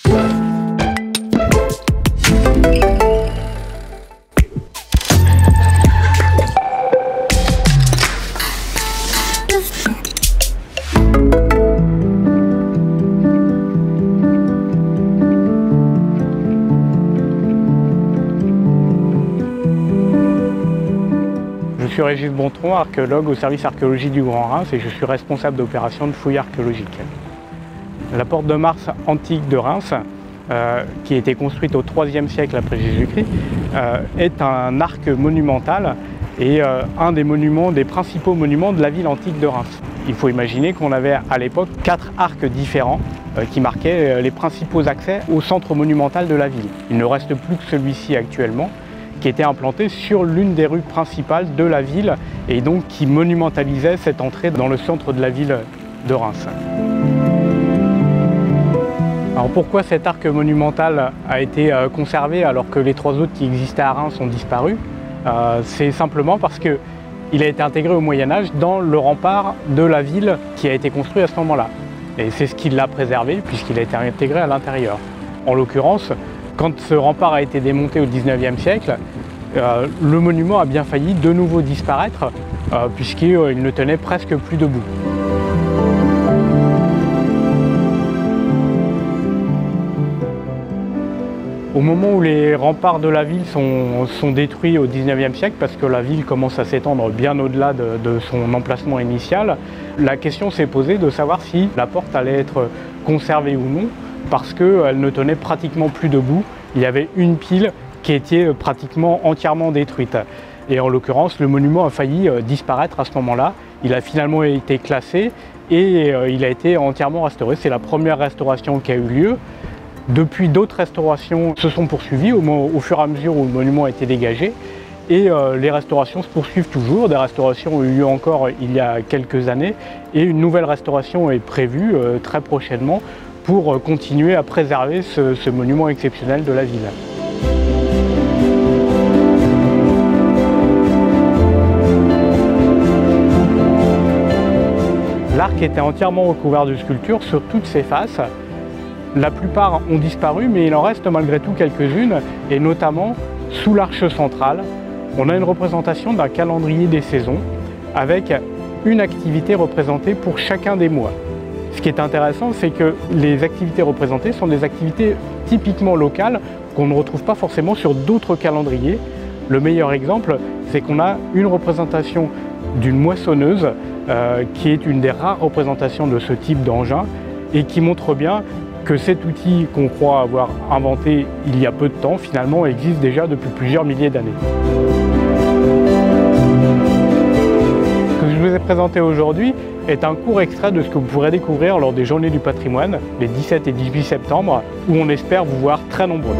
Je suis Régis Bontron, archéologue au service archéologie du Grand Reims et je suis responsable d'opérations de fouilles archéologiques. La porte de Mars antique de Reims, qui a été construite au IIIe siècle après Jésus-Christ, est un arc monumental et un des principaux monuments de la ville antique de Reims. Il faut imaginer qu'on avait à l'époque 4 arcs différents qui marquaient les principaux accès au centre monumental de la ville. Il ne reste plus que celui-ci actuellement, qui était implanté sur l'une des rues principales de la ville et donc qui monumentalisait cette entrée dans le centre de la ville de Reims. Alors pourquoi cet arc monumental a été conservé alors que les 3 autres qui existaient à Reims ont disparu? C'est simplement parce qu'il a été intégré au Moyen-Âge dans le rempart de la ville qui a été construit à ce moment-là. Et c'est ce qui l'a préservé puisqu'il a été intégré à l'intérieur. En l'occurrence, quand ce rempart a été démonté au XIXe siècle, le monument a bien failli de nouveau disparaître puisqu'il ne tenait presque plus debout. Au moment où les remparts de la ville sont détruits au XIXe siècle, parce que la ville commence à s'étendre bien au-delà de son emplacement initial, la question s'est posée de savoir si la porte allait être conservée ou non, parce qu'elle ne tenait pratiquement plus debout. Il y avait une pile qui était pratiquement entièrement détruite. Et en l'occurrence, le monument a failli disparaître à ce moment-là. Il a finalement été classé et il a été entièrement restauré. C'est la première restauration qui a eu lieu. Depuis, d'autres restaurations se sont poursuivies au fur et à mesure où le monument a été dégagé. Et les restaurations se poursuivent toujours. Des restaurations ont eu lieu encore il y a quelques années. Et une nouvelle restauration est prévue très prochainement pour continuer à préserver ce monument exceptionnel de la ville. L'arc était entièrement recouvert de sculptures sur toutes ses faces. La plupart ont disparu, mais il en reste malgré tout quelques-unes, et notamment sous l'arche centrale, on a une représentation d'un calendrier des saisons avec une activité représentée pour chacun des mois. Ce qui est intéressant, c'est que les activités représentées sont des activités typiquement locales qu'on ne retrouve pas forcément sur d'autres calendriers. Le meilleur exemple, c'est qu'on a une représentation d'une moissonneuse qui est une des rares représentations de ce type d'engin et qui montre bien que cet outil qu'on croit avoir inventé il y a peu de temps, finalement, existe déjà depuis plusieurs milliers d'années. Ce que je vous ai présenté aujourd'hui est un court extrait de ce que vous pourrez découvrir lors des Journées du patrimoine, les 17 et 18 septembre, où on espère vous voir très nombreux.